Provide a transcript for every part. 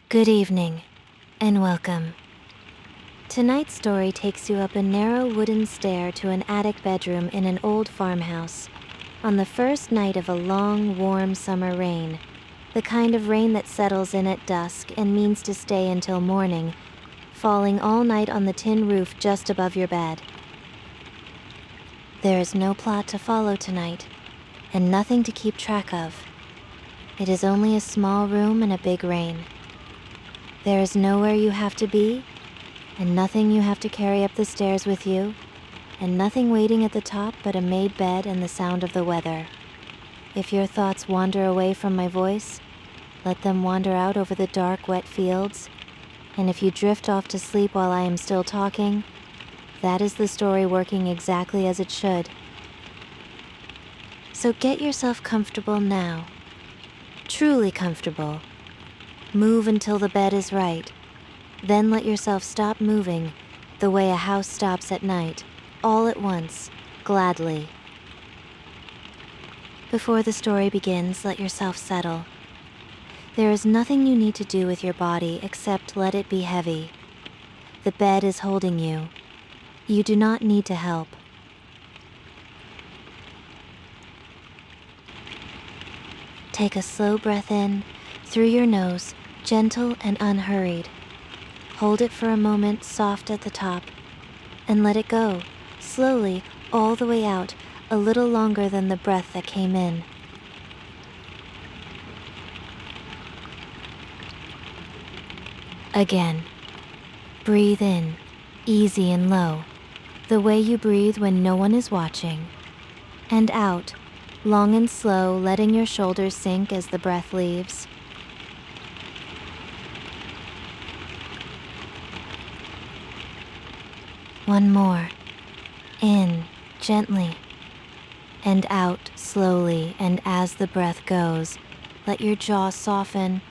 Good evening, and welcome. Tonight's story takes you up a narrow wooden stair to an attic bedroom in an old farmhouse. On the first night of a long, warm summer rain, the kind of rain that settles in at dusk and means to stay until morning, falling all night on the tin roof just above your bed. There is no plot to follow tonight, and nothing to keep track of. It is only a small room and a big rain. There is nowhere you have to be, and nothing you have to carry up the stairs with you, and nothing waiting at the top but a made bed and the sound of the weather. If your thoughts wander away from my voice, let them wander out over the dark, wet fields, and if you drift off to sleep while I am still talking, that is the story working exactly as it should. So get yourself comfortable now. Truly comfortable. Move until the bed is right. Then let yourself stop moving, the way a house stops at night, all at once, gladly. Before the story begins, let yourself settle. There is nothing you need to do with your body except let it be heavy. The bed is holding you. You do not need to help. Take a slow breath in, through your nose, gentle and unhurried. Hold it for a moment soft at the top, and let it go, slowly, all the way out, a little longer than the breath that came in. Again. Breathe in, easy and low, the way you breathe when no one is watching. And out, long and slow, letting your shoulders sink as the breath leaves. One more. In, gently. And out, slowly, and as the breath goes, let your jaw soften,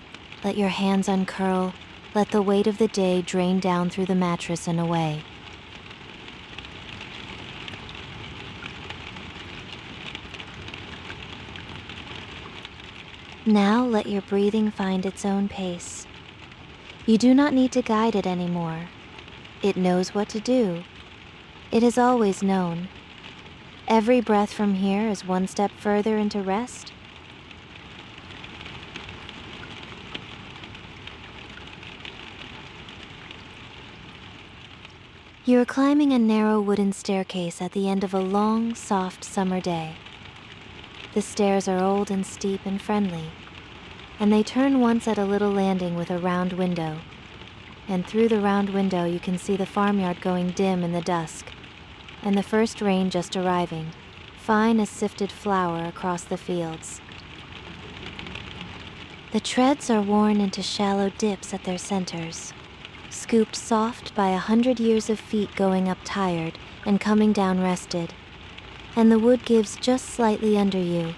let your hands uncurl, let the weight of the day drain down through the mattress and away. Now let your breathing find its own pace. You do not need to guide it anymore. It knows what to do. It has always known. Every breath from here is one step further into rest. You are climbing a narrow wooden staircase at the end of a long, soft summer day. The stairs are old and steep and friendly, and they turn once at a little landing with a round window. And through the round window you can see the farmyard going dim in the dusk, and the first rain just arriving, fine as sifted flour across the fields. The treads are worn into shallow dips at their centers, scooped soft by 100 years of feet going up tired and coming down rested, and the wood gives just slightly under you,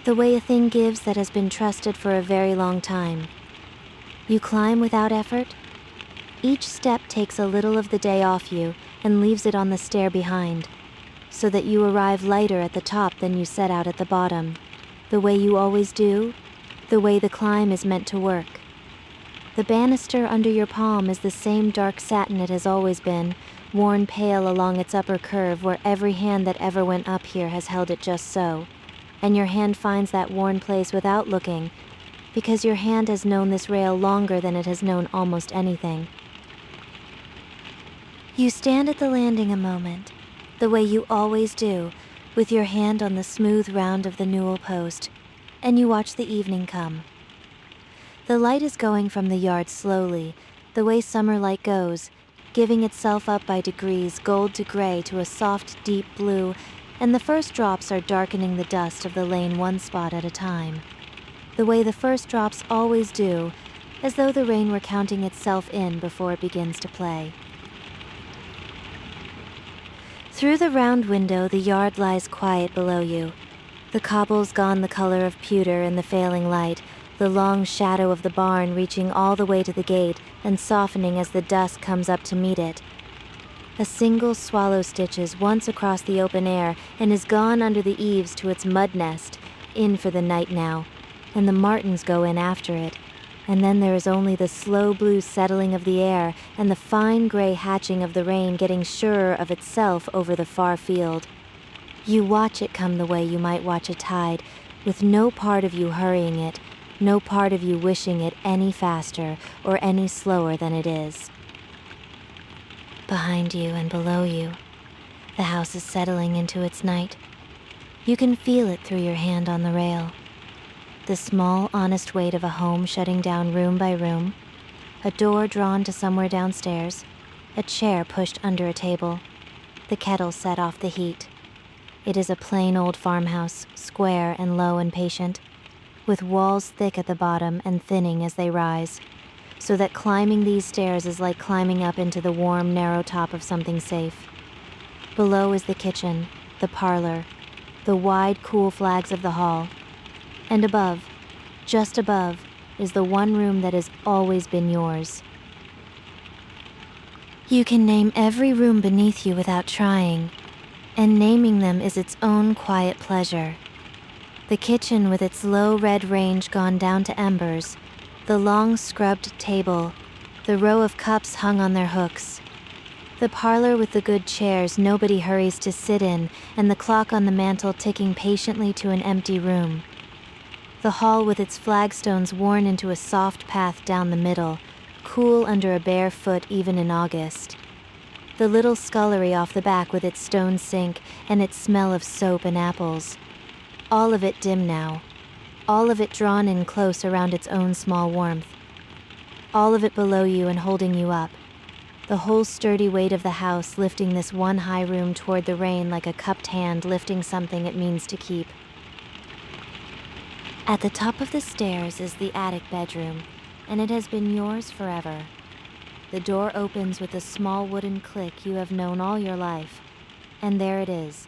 the way a thing gives that has been trusted for a very long time. You climb without effort. Each step takes a little of the day off you and leaves it on the stair behind, so that you arrive lighter at the top than you set out at the bottom, the way you always do, the way the climb is meant to work. The banister under your palm is the same dark satin it has always been, worn pale along its upper curve where every hand that ever went up here has held it just so, and your hand finds that worn place without looking, because your hand has known this rail longer than it has known almost anything. You stand at the landing a moment, the way you always do, with your hand on the smooth round of the newel post, and you watch the evening come. The light is going from the yard slowly, the way summer light goes, giving itself up by degrees gold to gray to a soft, deep blue, and the first drops are darkening the dust of the lane one spot at a time, the way the first drops always do, as though the rain were counting itself in before it begins to play. Through the round window, the yard lies quiet below you. The cobbles gone the color of pewter in the failing light, the long shadow of the barn reaching all the way to the gate and softening as the dusk comes up to meet it. A single swallow stitches once across the open air and is gone under the eaves to its mud nest, in for the night now, and the martins go in after it, and then there is only the slow blue settling of the air and the fine gray hatching of the rain getting surer of itself over the far field. You watch it come the way you might watch a tide, with no part of you hurrying it, no part of you wishing it any faster or any slower than it is. Behind you and below you, the house is settling into its night. You can feel it through your hand on the rail. The small, honest weight of a home shutting down room by room, a door drawn to somewhere downstairs, a chair pushed under a table, the kettle set off the heat. It is a plain old farmhouse, square and low and patient, with walls thick at the bottom and thinning as they rise, so that climbing these stairs is like climbing up into the warm, narrow top of something safe. Below is the kitchen, the parlor, the wide, cool flags of the hall, and above, just above, is the one room that has always been yours. You can name every room beneath you without trying, and naming them is its own quiet pleasure. The kitchen with its low red range gone down to embers, the long scrubbed table, the row of cups hung on their hooks, the parlor with the good chairs nobody hurries to sit in, and the clock on the mantel ticking patiently to an empty room. The hall with its flagstones worn into a soft path down the middle, cool under a bare foot even in August. The little scullery off the back with its stone sink and its smell of soap and apples. All of it dim now, all of it drawn in close around its own small warmth. All of it below you and holding you up. The whole sturdy weight of the house lifting this one high room toward the rain like a cupped hand lifting something it means to keep. At the top of the stairs is the attic bedroom, and it has been yours forever. The door opens with a small wooden click you have known all your life, and there it is,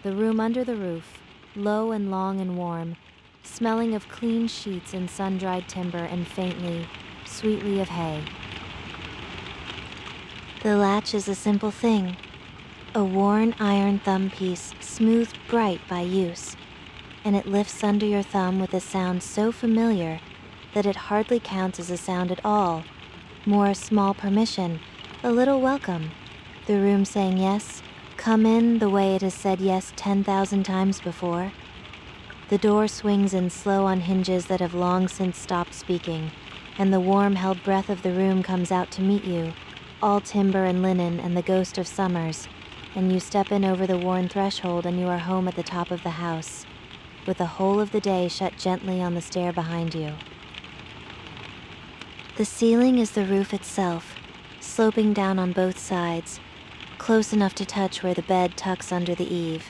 the room under the roof, low and long and warm, smelling of clean sheets and sun-dried timber and faintly, sweetly of hay. The latch is a simple thing, a worn iron thumb piece smoothed bright by use, and it lifts under your thumb with a sound so familiar that it hardly counts as a sound at all, more a small permission, a little welcome, the room saying yes, come in the way it has said yes 10,000 times before. The door swings in slow on hinges that have long since stopped speaking, and the warm held breath of the room comes out to meet you, all timber and linen and the ghost of summers, and you step in over the worn threshold and you are home at the top of the house, with the whole of the day shut gently on the stair behind you. The ceiling is the roof itself, sloping down on both sides, close enough to touch where the bed tucks under the eave.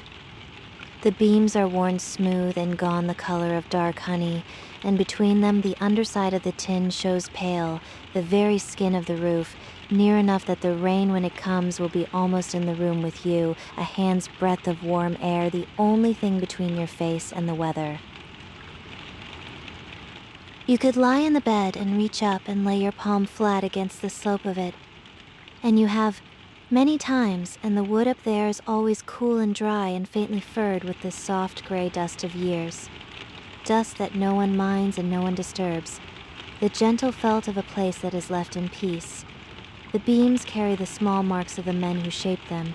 The beams are worn smooth and gone the color of dark honey, and between them the underside of the tin shows pale, the very skin of the roof, near enough that the rain when it comes will be almost in the room with you, a hand's breadth of warm air, the only thing between your face and the weather. You could lie in the bed and reach up and lay your palm flat against the slope of it, and you have many times, and the wood up there is always cool and dry and faintly furred with this soft gray dust of years. Dust that no one minds and no one disturbs, the gentle felt of a place that is left in peace. The beams carry the small marks of the men who shaped them,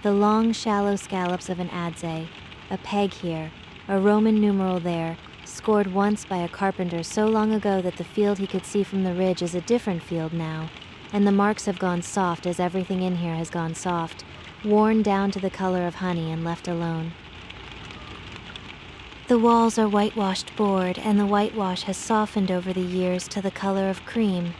the long, shallow scallops of an adze, a peg here, a Roman numeral there, scored once by a carpenter so long ago that the field he could see from the ridge is a different field now, and the marks have gone soft as everything in here has gone soft, worn down to the color of honey and left alone. The walls are whitewashed board, and the whitewash has softened over the years to the color of cream.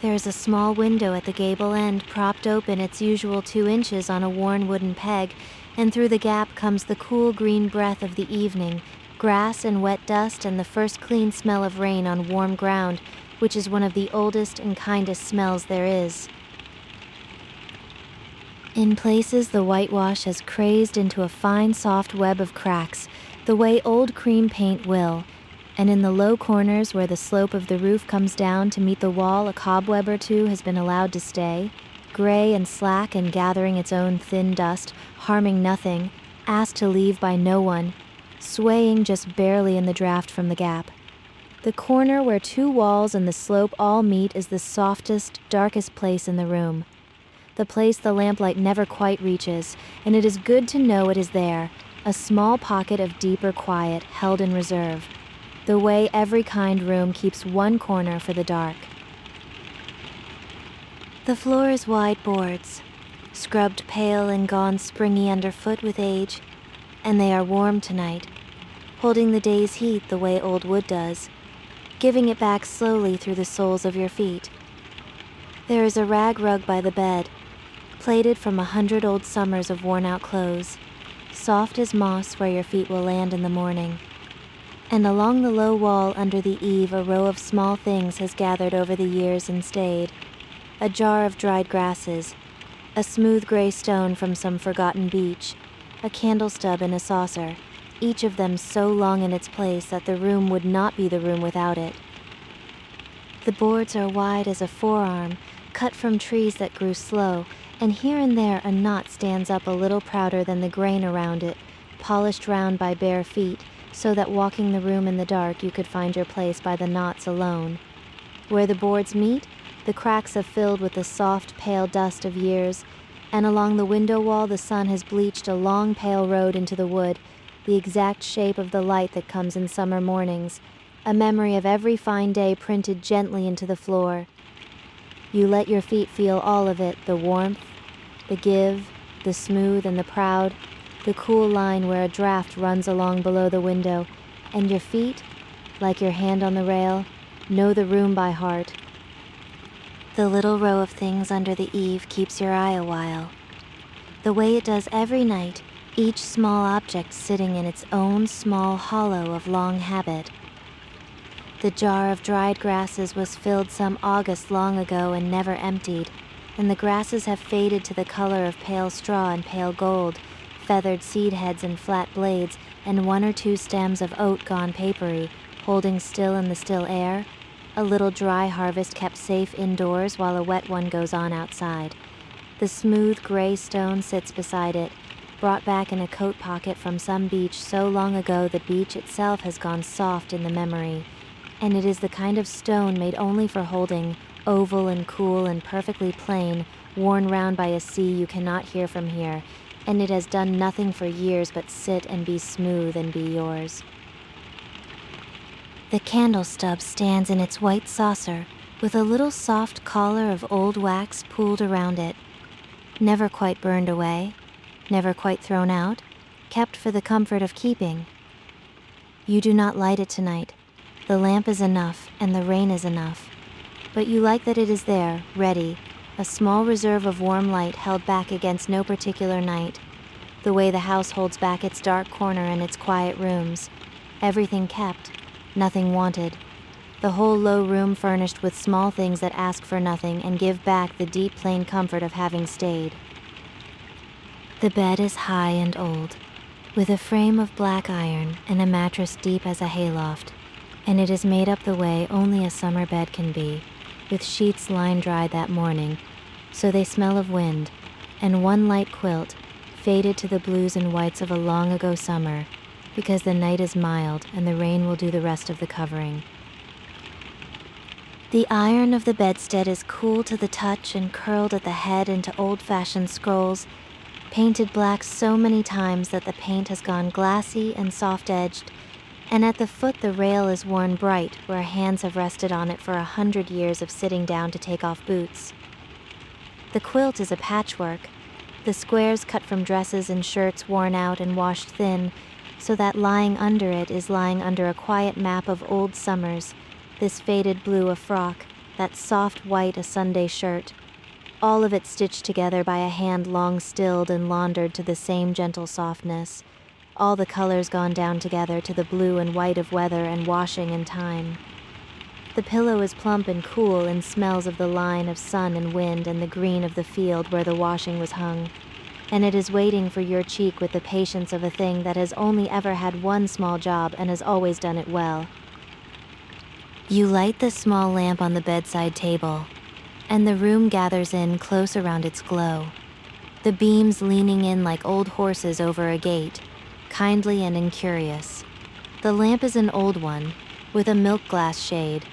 There is a small window at the gable end propped open its usual 2 inches on a worn wooden peg, and through the gap comes the cool green breath of the evening, grass and wet dust and the first clean smell of rain on warm ground, which is one of the oldest and kindest smells there is. In places the whitewash has crazed into a fine soft web of cracks, the way old cream paint will, and in the low corners where the slope of the roof comes down to meet the wall a cobweb or two has been allowed to stay, gray and slack and gathering its own thin dust, harming nothing, asked to leave by no one, swaying just barely in the draft from the gap. The corner where two walls and the slope all meet is the softest, darkest place in the room. The place the lamplight never quite reaches, and it is good to know it is there, a small pocket of deeper quiet held in reserve, the way every kind room keeps one corner for the dark. The floor is wide boards, scrubbed pale and gone springy underfoot with age, and they are warm tonight, holding the day's heat the way old wood does, giving it back slowly through the soles of your feet. There is a rag rug by the bed, plaited from 100 old summers of worn-out clothes, soft as moss where your feet will land in the morning. And along the low wall under the eave a row of small things has gathered over the years and stayed. A jar of dried grasses, a smooth gray stone from some forgotten beach, a candle stub in a saucer, each of them so long in its place that the room would not be the room without it. The boards are wide as a forearm, cut from trees that grew slow, and here and there a knot stands up a little prouder than the grain around it, polished round by bare feet, so that walking the room in the dark you could find your place by the knots alone. Where the boards meet, the cracks have filled with the soft, pale dust of years, and along the window wall the sun has bleached a long, pale road into the wood, the exact shape of the light that comes in summer mornings, a memory of every fine day printed gently into the floor. You let your feet feel all of it, the warmth, the give, the smooth and the proud, the cool line where a draft runs along below the window, and your feet, like your hand on the rail, know the room by heart. The little row of things under the eave keeps your eye a while. The way it does every night, each small object sitting in its own small hollow of long habit. The jar of dried grasses was filled some August long ago and never emptied, and the grasses have faded to the color of pale straw and pale gold, feathered seed heads and flat blades, and one or two stems of oat gone papery, holding still in the still air, a little dry harvest kept safe indoors while a wet one goes on outside. The smooth gray stone sits beside it, brought back in a coat pocket from some beach so long ago the beach itself has gone soft in the memory, and it is the kind of stone made only for holding, oval and cool and perfectly plain, worn round by a sea you cannot hear from here, and it has done nothing for years but sit and be smooth and be yours. The candle stub stands in its white saucer, with a little soft collar of old wax pooled around it. Never quite burned away, never quite thrown out, kept for the comfort of keeping. You do not light it tonight. The lamp is enough, and the rain is enough. But you like that it is there, ready, a small reserve of warm light held back against no particular night, the way the house holds back its dark corner and its quiet rooms. Everything kept, nothing wanted. The whole low room furnished with small things that ask for nothing and give back the deep plain comfort of having stayed. The bed is high and old, with a frame of black iron and a mattress deep as a hayloft, and it is made up the way only a summer bed can be, with sheets line-dried that morning, so they smell of wind, and one light quilt, faded to the blues and whites of a long-ago summer, because the night is mild and the rain will do the rest of the covering. The iron of the bedstead is cool to the touch and curled at the head into old-fashioned scrolls, painted black so many times that the paint has gone glassy and soft-edged, and at the foot the rail is worn bright where hands have rested on it for 100 years of sitting down to take off boots. The quilt is a patchwork, the squares cut from dresses and shirts worn out and washed thin, so that lying under it is lying under a quiet map of old summers, this faded blue a frock, that soft white a Sunday shirt, all of it stitched together by a hand long stilled and laundered to the same gentle softness, all the colors gone down together to the blue and white of weather and washing and time. The pillow is plump and cool and smells of the line of sun and wind and the green of the field where the washing was hung, and it is waiting for your cheek with the patience of a thing that has only ever had one small job and has always done it well. You light the small lamp on the bedside table, and the room gathers in close around its glow, the beams leaning in like old horses over a gate, kindly and incurious. The lamp is an old one, with a milk glass shade,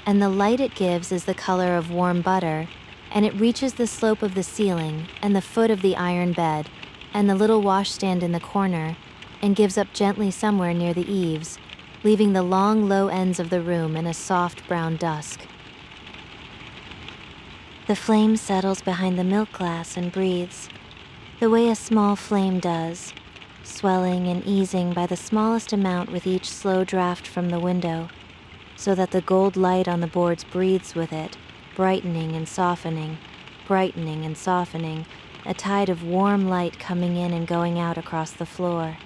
and the light it gives is the color of warm butter, and it reaches the slope of the ceiling and the foot of the iron bed and the little washstand in the corner, and gives up gently somewhere near the eaves, leaving the long, low ends of the room in a soft brown dusk. The flame settles behind the milk glass and breathes, the way a small flame does, swelling and easing by the smallest amount with each slow draft from the window, so that the gold light on the boards breathes with it, brightening and softening, a tide of warm light coming in and going out across the floor.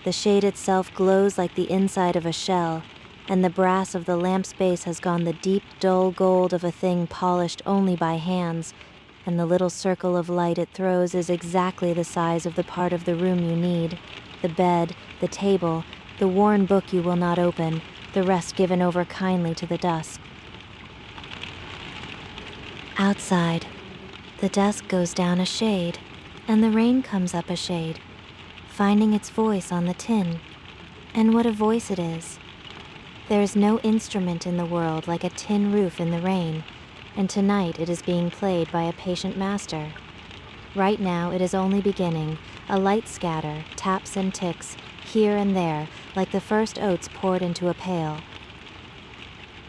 The shade itself glows like the inside of a shell, and the brass of the lamp's base has gone the deep, dull gold of a thing polished only by hands, and the little circle of light it throws is exactly the size of the part of the room you need, the bed, the table, the worn book you will not open, the rest given over kindly to the dusk. Outside, the dusk goes down a shade, and the rain comes up a shade, finding its voice on the tin. And what a voice it is! There is no instrument in the world like a tin roof in the rain, and tonight it is being played by a patient master. Right now it is only beginning, a light scatter, taps and ticks, here and there, like the first oats poured into a pail.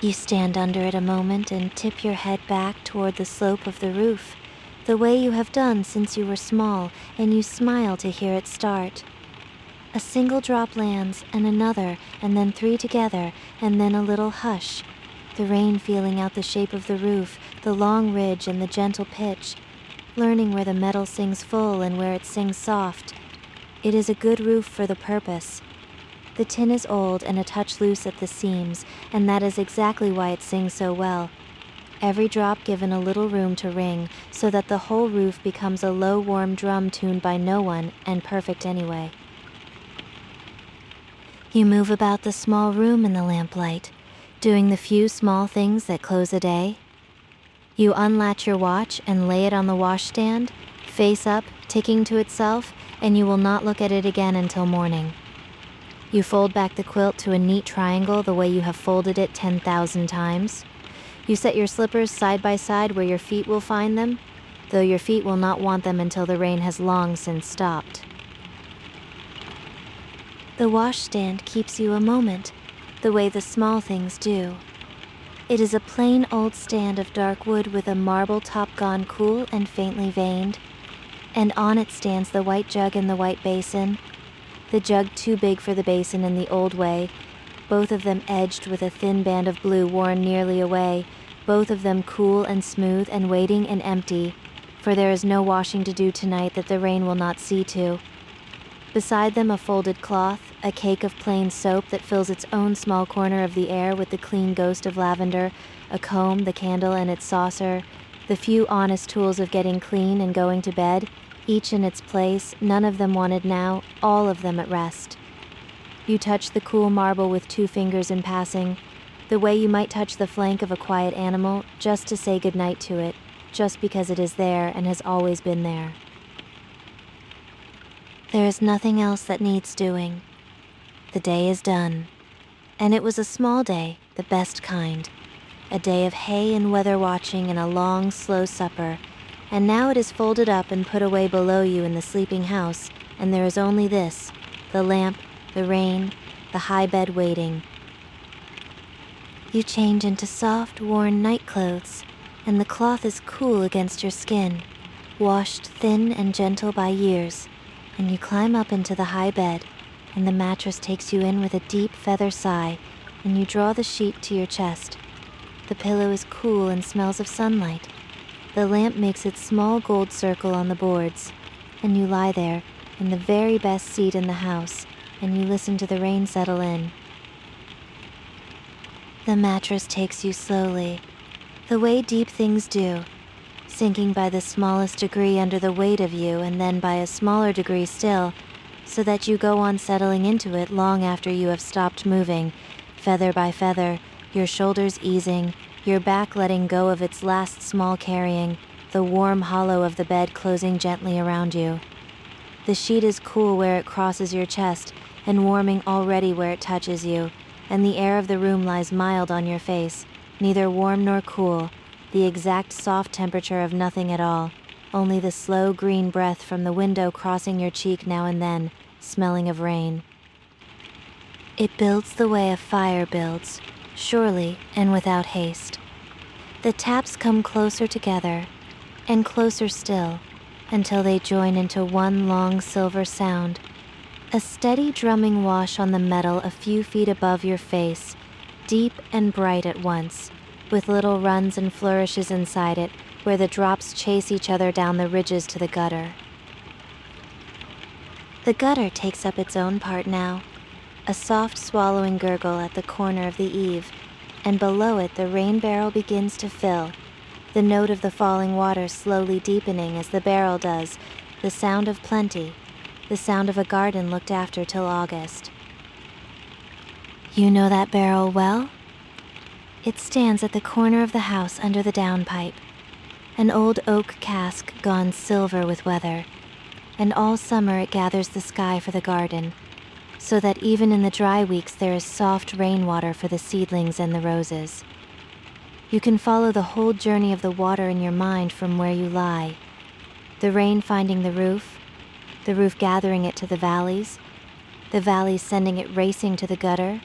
You stand under it a moment and tip your head back toward the slope of the roof, the way you have done since you were small, and you smile to hear it start. A single drop lands, and another, and then three together, and then a little hush, the rain feeling out the shape of the roof, the long ridge and the gentle pitch, learning where the metal sings full and where it sings soft. It is a good roof for the purpose. The tin is old and a touch loose at the seams, and that is exactly why it sings so well. Every drop given a little room to ring, so that the whole roof becomes a low, warm drum tuned by no one, and perfect anyway. You move about the small room in the lamplight, doing the few small things that close a day. You unlatch your watch and lay it on the washstand, face up, ticking to itself, and you will not look at it again until morning. You fold back the quilt to a neat triangle the way you have folded it 10,000 times. You set your slippers side by side where your feet will find them, though your feet will not want them until the rain has long since stopped. The washstand keeps you a moment, the way the small things do. It is a plain old stand of dark wood with a marble top gone cool and faintly veined, and on it stands the white jug and the white basin, the jug too big for the basin in the old way, both of them edged with a thin band of blue worn nearly away, both of them cool and smooth and waiting and empty, for there is no washing to do tonight that the rain will not see to. Beside them a folded cloth, a cake of plain soap that fills its own small corner of the air with the clean ghost of lavender, a comb, the candle and its saucer, the few honest tools of getting clean and going to bed, each in its place, none of them wanted now, all of them at rest. You touch the cool marble with 2 fingers in passing, the way you might touch the flank of a quiet animal, just to say goodnight to it, just because it is there and has always been there. There is nothing else that needs doing. The day is done. And it was a small day, the best kind. A day of hay and weather watching and a long, slow supper. And now it is folded up and put away below you in the sleeping house, and there is only this, the lamp, the rain, the high bed waiting. You change into soft, worn night clothes, and the cloth is cool against your skin, washed thin and gentle by years, and you climb up into the high bed, and the mattress takes you in with a deep feather sigh, and you draw the sheet to your chest. The pillow is cool and smells of sunlight. The lamp makes its small gold circle on the boards, and you lie there in the very best seat in the house, and you listen to the rain settle in. The mattress takes you slowly, the way deep things do, sinking by the smallest degree under the weight of you and then by a smaller degree still, so that you go on settling into it long after you have stopped moving, feather by feather, your shoulders easing, your back letting go of its last small carrying, the warm hollow of the bed closing gently around you. The sheet is cool where it crosses your chest and warming already where it touches you, and the air of the room lies mild on your face, neither warm nor cool, the exact soft temperature of nothing at all, only the slow green breath from the window crossing your cheek now and then, smelling of rain. It builds the way a fire builds, surely and without haste. The taps come closer together, and closer still, until they join into one long silver sound, a steady drumming wash on the metal a few feet above your face, deep and bright at once, with little runs and flourishes inside it where the drops chase each other down the ridges to the gutter. The gutter takes up its own part now, a soft swallowing gurgle at the corner of the eave, and below it the rain barrel begins to fill, the note of the falling water slowly deepening as the barrel does, the sound of plenty, the sound of a garden looked after till August. You know that barrel well? It stands at the corner of the house under the downpipe, an old oak cask gone silver with weather, and all summer it gathers the sky for the garden, so that even in the dry weeks there is soft rainwater for the seedlings and the roses. You can follow the whole journey of the water in your mind from where you lie, the rain finding the roof gathering it to the valleys sending it racing to the gutter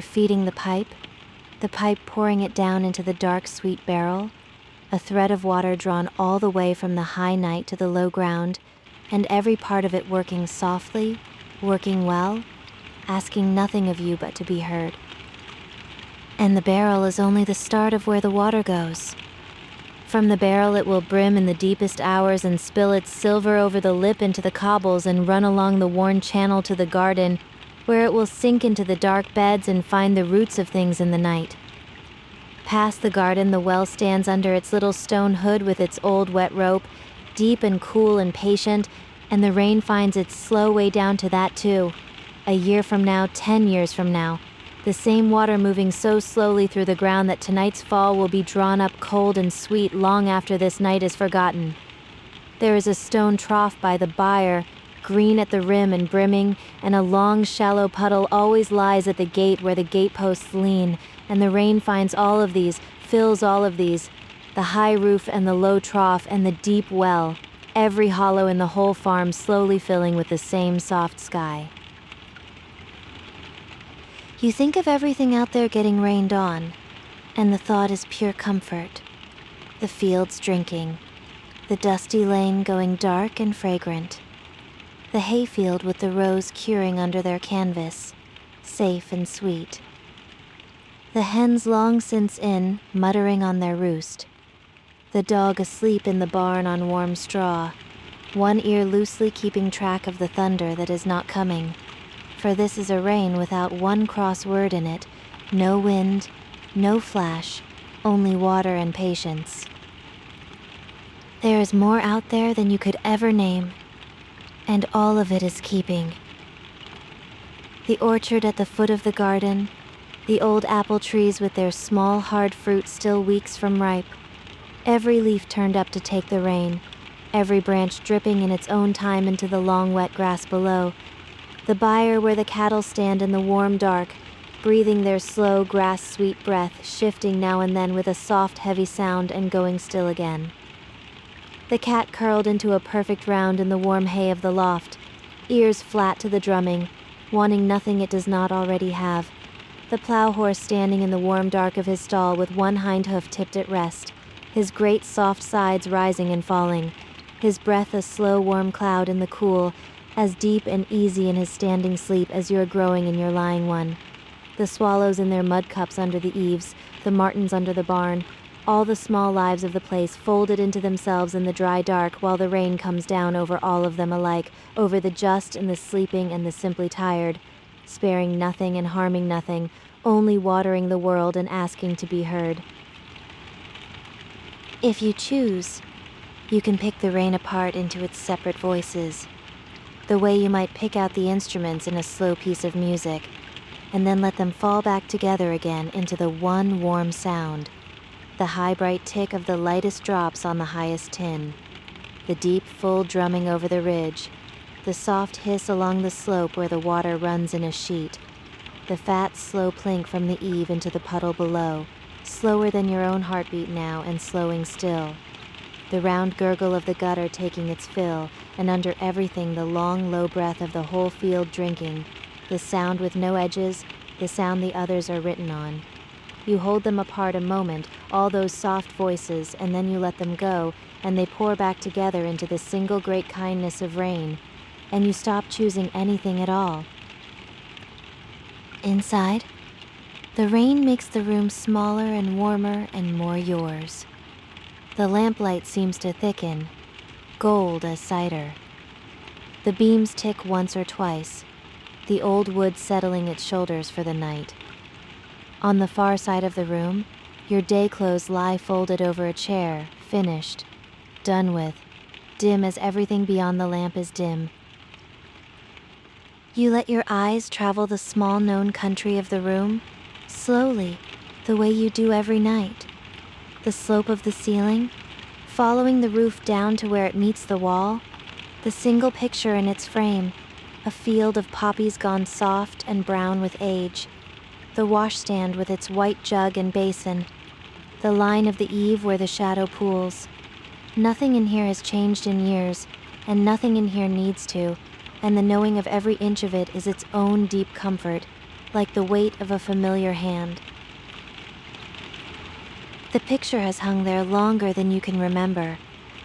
feeding the pipe pouring it down into the dark sweet barrel, a thread of water drawn all the way from the high night to the low ground, and every part of it working softly, working well, asking nothing of you but to be heard. And the barrel is only the start of where the water goes. From the barrel it will brim in the deepest hours and spill its silver over the lip into the cobbles and run along the worn channel to the garden, where it will sink into the dark beds and find the roots of things in the night. Past the garden the well stands under its little stone hood with its old wet rope, deep and cool and patient, and the rain finds its slow way down to that too. A year from now, 10 years from now, the same water moving so slowly through the ground that tonight's fall will be drawn up cold and sweet long after this night is forgotten. There is a stone trough by the byre, green at the rim and brimming, and a long shallow puddle always lies at the gate where the gateposts lean, and the rain finds all of these, fills all of these, the high roof and the low trough and the deep well, every hollow in the whole farm slowly filling with the same soft sky. You think of everything out there getting rained on, and the thought is pure comfort. The fields drinking, the dusty lane going dark and fragrant, the hayfield with the rows curing under their canvas, safe and sweet. The hens long since in, muttering on their roost, the dog asleep in the barn on warm straw, one ear loosely keeping track of the thunder that is not coming. For this is a rain without one cross word in it, no wind, no flash, only water and patience. There is more out there than you could ever name, and all of it is keeping. The orchard at the foot of the garden, the old apple trees with their small hard fruit still weeks from ripe, every leaf turned up to take the rain, every branch dripping in its own time into the long wet grass below, the byre where the cattle stand in the warm dark, breathing their slow grass-sweet breath, shifting now and then with a soft heavy sound and going still again. The cat curled into a perfect round in the warm hay of the loft, ears flat to the drumming, wanting nothing it does not already have, the plow horse standing in the warm dark of his stall with one hind hoof tipped at rest, his great soft sides rising and falling, his breath a slow warm cloud in the cool, as deep and easy in his standing sleep as your growing in your lying one. The swallows in their mud cups under the eaves, the martins under the barn, all the small lives of the place folded into themselves in the dry dark while the rain comes down over all of them alike, over the just and the sleeping and the simply tired, sparing nothing and harming nothing, only watering the world and asking to be heard. If you choose, you can pick the rain apart into its separate voices, the way you might pick out the instruments in a slow piece of music, and then let them fall back together again into the one warm sound, the high bright tick of the lightest drops on the highest tin, the deep full drumming over the ridge, the soft hiss along the slope where the water runs in a sheet, the fat, slow plink from the eave into the puddle below, slower than your own heartbeat now and slowing still. The round gurgle of the gutter taking its fill, and under everything the long, low breath of the whole field drinking, the sound with no edges, the sound the others are written on. You hold them apart a moment, all those soft voices, and then you let them go, and they pour back together into the single great kindness of rain, and you stop choosing anything at all. Inside, the rain makes the room smaller and warmer and more yours. The lamplight seems to thicken, gold as cider. The beams tick once or twice, the old wood settling its shoulders for the night. On the far side of the room, your day clothes lie folded over a chair, finished, done with, dim as everything beyond the lamp is dim. You let your eyes travel the small known country of the room, slowly, the way you do every night. The slope of the ceiling, following the roof down to where it meets the wall, the single picture in its frame, a field of poppies gone soft and brown with age, the washstand with its white jug and basin, the line of the eave where the shadow pools. Nothing in here has changed in years, and nothing in here needs to, and the knowing of every inch of it is its own deep comfort, like the weight of a familiar hand. The picture has hung there longer than you can remember,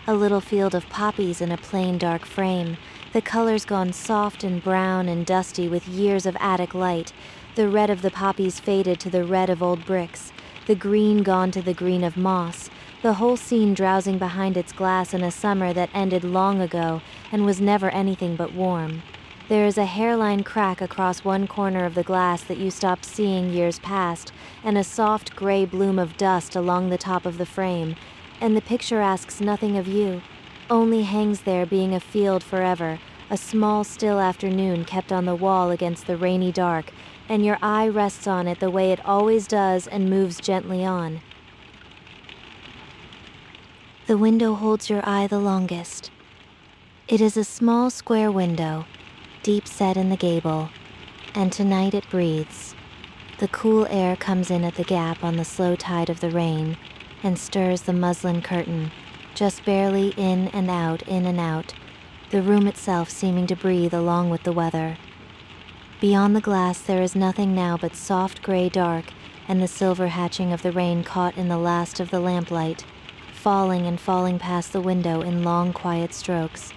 a little field of poppies in a plain dark frame, the colors gone soft and brown and dusty with years of attic light, the red of the poppies faded to the red of old bricks, the green gone to the green of moss, the whole scene drowsing behind its glass in a summer that ended long ago and was never anything but warm. There is a hairline crack across one corner of the glass that you stopped seeing years past, and a soft gray bloom of dust along the top of the frame, and the picture asks nothing of you, only hangs there being a field forever, a small still afternoon kept on the wall against the rainy dark, and your eye rests on it the way it always does and moves gently on. The window holds your eye the longest. It is a small square window, deep set in the gable, and tonight it breathes. The cool air comes in at the gap on the slow tide of the rain and stirs the muslin curtain, just barely in and out, the room itself seeming to breathe along with the weather. Beyond the glass there is nothing now but soft gray dark and the silver hatching of the rain caught in the last of the lamplight, falling and falling past the window in long quiet strokes.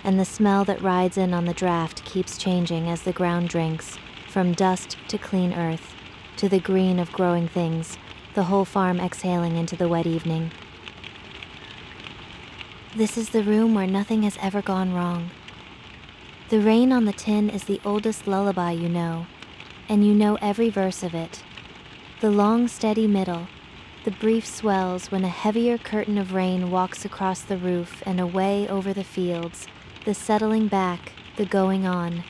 And the smell that rides in on the draft keeps changing as the ground drinks, from dust to clean earth, to the green of growing things, the whole farm exhaling into the wet evening. This is the room where nothing has ever gone wrong. The rain on the tin is the oldest lullaby you know, and you know every verse of it. The long steady middle, the brief swells when a heavier curtain of rain walks across the roof and away over the fields, the settling back, the going on.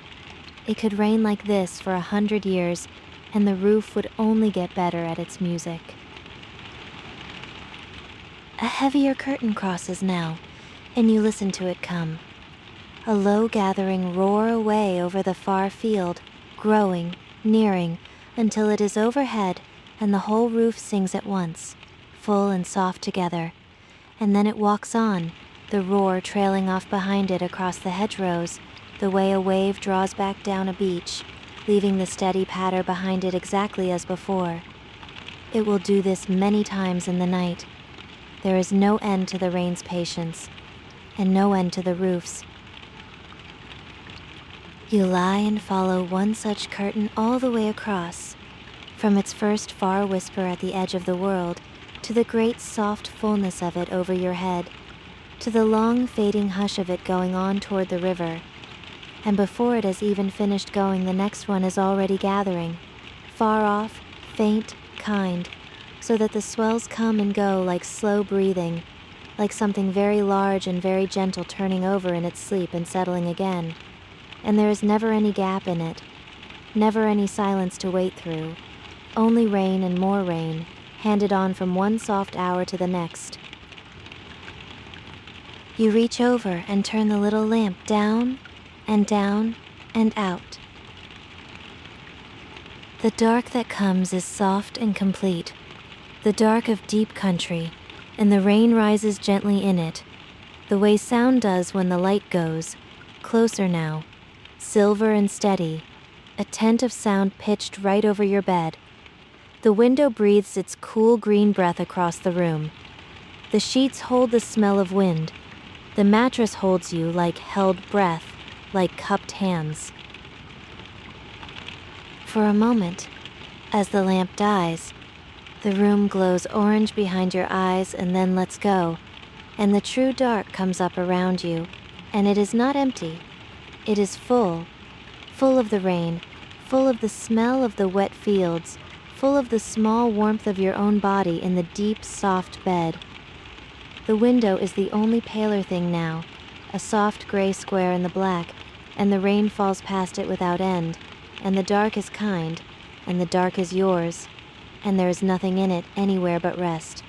It could rain like this for 100 years, and the roof would only get better at its music. A heavier curtain crosses now, and you listen to it come. A low gathering roar away over the far field, growing, nearing, until it is overhead, and the whole roof sings at once, full and soft together, and then it walks on, the roar trailing off behind it across the hedgerows, the way a wave draws back down a beach, leaving the steady patter behind it exactly as before. It will do this many times in the night. There is no end to the rain's patience, and no end to the roof's. You lie and follow one such curtain all the way across, from its first far whisper at the edge of the world, to the great soft fullness of it over your head, to the long fading hush of it going on toward the river, and before it has even finished going the next one is already gathering, far off, faint, kind, so that the swells come and go like slow breathing, like something very large and very gentle turning over in its sleep and settling again, and there is never any gap in it, never any silence to wait through, only rain and more rain, handed on from one soft hour to the next. You reach over and turn the little lamp down and out. The dark that comes is soft and complete, the dark of deep country, and the rain rises gently in it, the way sound does when the light goes, closer now, silver and steady, a tent of sound pitched right over your bed. The window breathes its cool green breath across the room. The sheets hold the smell of wind. The mattress holds you like held breath, like cupped hands. For a moment, as the lamp dies, the room glows orange behind your eyes and then lets go, and the true dark comes up around you, and it is not empty. It is full, full of the rain, full of the smell of the wet fields, full of the small warmth of your own body in the deep, soft bed. The window is the only paler thing now, a soft gray square in the black, and the rain falls past it without end, and the dark is kind, and the dark is yours, and there is nothing in it anywhere but rest.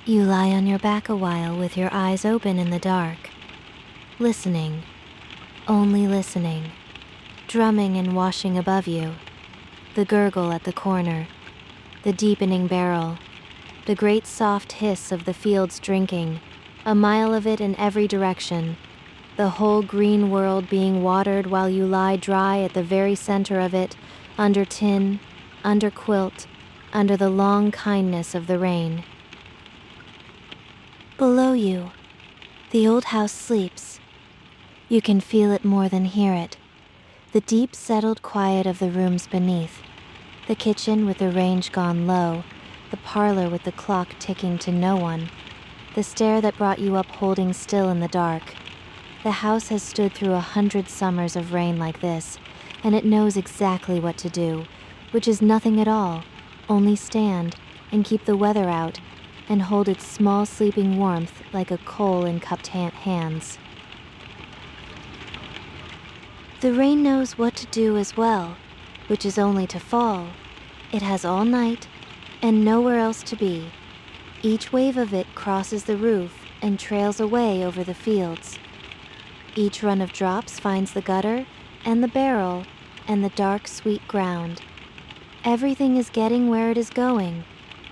You lie on your back a while with your eyes open in the dark, listening, only listening, drumming and washing above you, the gurgle at the corner, the deepening barrel, the great soft hiss of the fields drinking, a mile of it in every direction, the whole green world being watered while you lie dry at the very center of it, under tin, under quilt, under the long kindness of the rain. Below you, the old house sleeps. You can feel it more than hear it, the deep settled quiet of the rooms beneath, the kitchen with the range gone low, the parlor with the clock ticking to no one, the stair that brought you up holding still in the dark. The house has stood through 100 summers of rain like this, and it knows exactly what to do, which is nothing at all, only stand and keep the weather out and hold its small sleeping warmth like a coal in cupped hands. The rain knows what to do as well, which is only to fall. It has all night and nowhere else to be. Each wave of it crosses the roof and trails away over the fields. Each run of drops finds the gutter and the barrel and the dark, sweet ground. Everything is getting where it is going,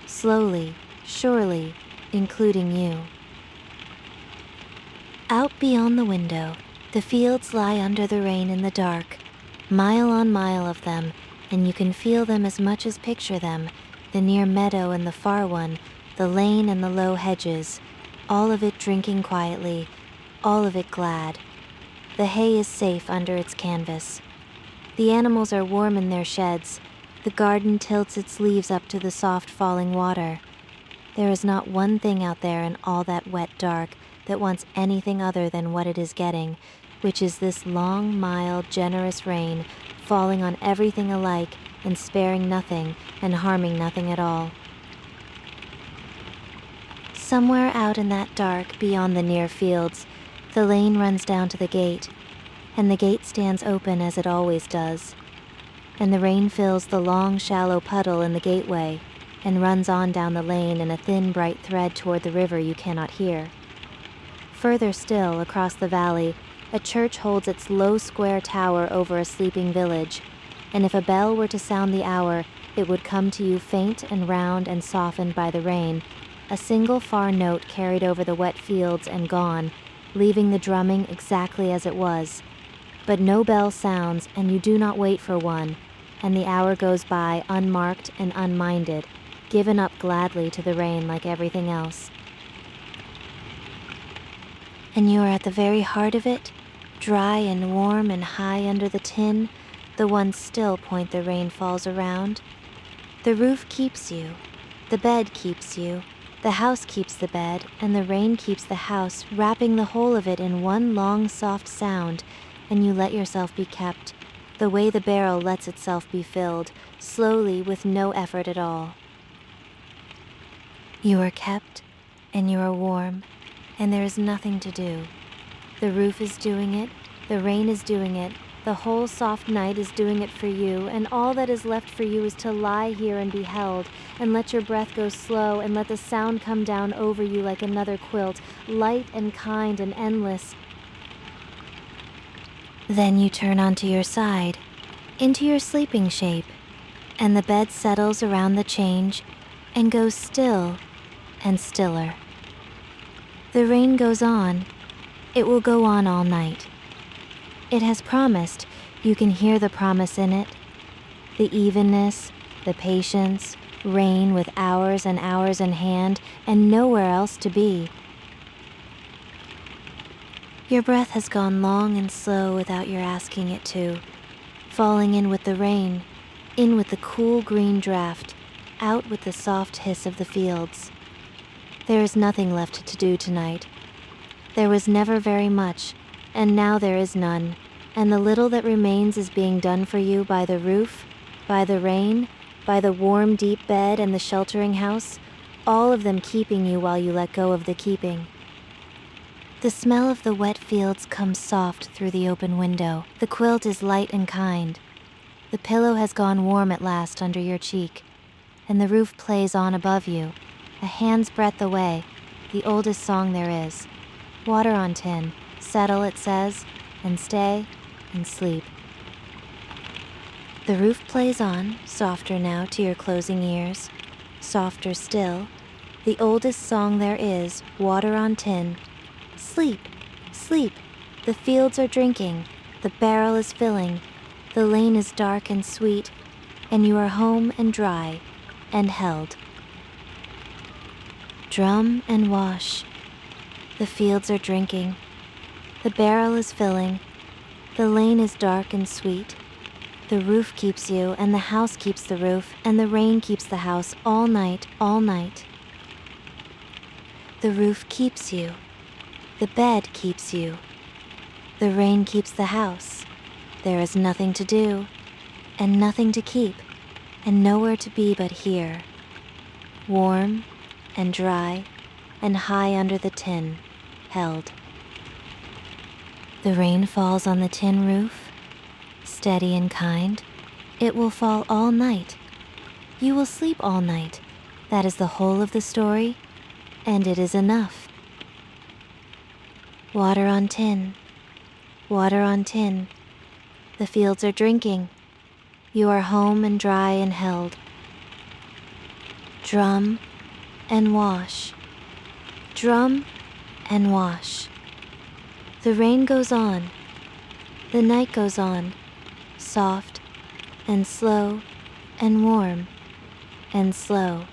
slowly, surely, including you. Out beyond the window, the fields lie under the rain in the dark, mile on mile of them, and you can feel them as much as picture them, the near meadow and the far one, the lane and the low hedges, all of it drinking quietly, all of it glad. The hay is safe under its canvas. The animals are warm in their sheds. The garden tilts its leaves up to the soft falling water. There is not one thing out there in all that wet dark that wants anything other than what it is getting, which is this long, mild, generous rain falling on everything alike and sparing nothing and harming nothing at all. Somewhere out in that dark beyond the near fields, the lane runs down to the gate, and the gate stands open as it always does, and the rain fills the long, shallow puddle in the gateway and runs on down the lane in a thin, bright thread toward the river you cannot hear. Further still, across the valley, a church holds its low square tower over a sleeping village, and if a bell were to sound the hour, it would come to you faint and round and softened by the rain, a single far note carried over the wet fields and gone, leaving the drumming exactly as it was. But no bell sounds, and you do not wait for one, and the hour goes by unmarked and unminded, given up gladly to the rain like everything else. And you are at the very heart of it, dry and warm and high under the tin, the one still point the rain falls around. The roof keeps you, the bed keeps you, the house keeps the bed, and the rain keeps the house, wrapping the whole of it in one long soft sound, and you let yourself be kept, the way the barrel lets itself be filled, slowly with no effort at all. You are kept, and you are warm, and there is nothing to do. The roof is doing it, the rain is doing it, the whole soft night is doing it for you, and all that is left for you is to lie here and be held, and let your breath go slow, and let the sound come down over you like another quilt, light and kind and endless. Then you turn onto your side, into your sleeping shape, and the bed settles around the change and goes still and stiller. The rain goes on. It will go on all night. It has promised. You can hear the promise in it. The evenness, the patience, rain with hours and hours in hand and nowhere else to be. Your breath has gone long and slow without your asking it to, falling in with the rain, in with the cool green draft, out with the soft hiss of the fields. There is nothing left to do tonight. There was never very much, and now there is none, and the little that remains is being done for you by the roof, by the rain, by the warm, deep bed and the sheltering house, all of them keeping you while you let go of the keeping. The smell of the wet fields comes soft through the open window. The quilt is light and kind. The pillow has gone warm at last under your cheek, and the roof plays on above you, a hand's breadth away, the oldest song there is. Water on tin, settle, it says, and stay and sleep. The roof plays on, softer now to your closing ears, softer still, the oldest song there is, water on tin. Sleep, sleep, the fields are drinking, the barrel is filling, the lane is dark and sweet, and you are home and dry and held. Drum and wash, the fields are drinking, the barrel is filling, the lane is dark and sweet, the roof keeps you, and the house keeps the roof, and the rain keeps the house all night, all night. The roof keeps you. The bed keeps you. The rain keeps the house. There is nothing to do, and nothing to keep, and nowhere to be but here. Warm and dry and high under the tin, held. The rain falls on the tin roof, steady and kind. It will fall all night. You will sleep all night. That is the whole of the story, and it is enough. Water on tin, water on tin. The fields are drinking. You are home and dry and held. Drum and wash, drum and wash. The rain goes on. The night goes on, soft and slow and warm and slow.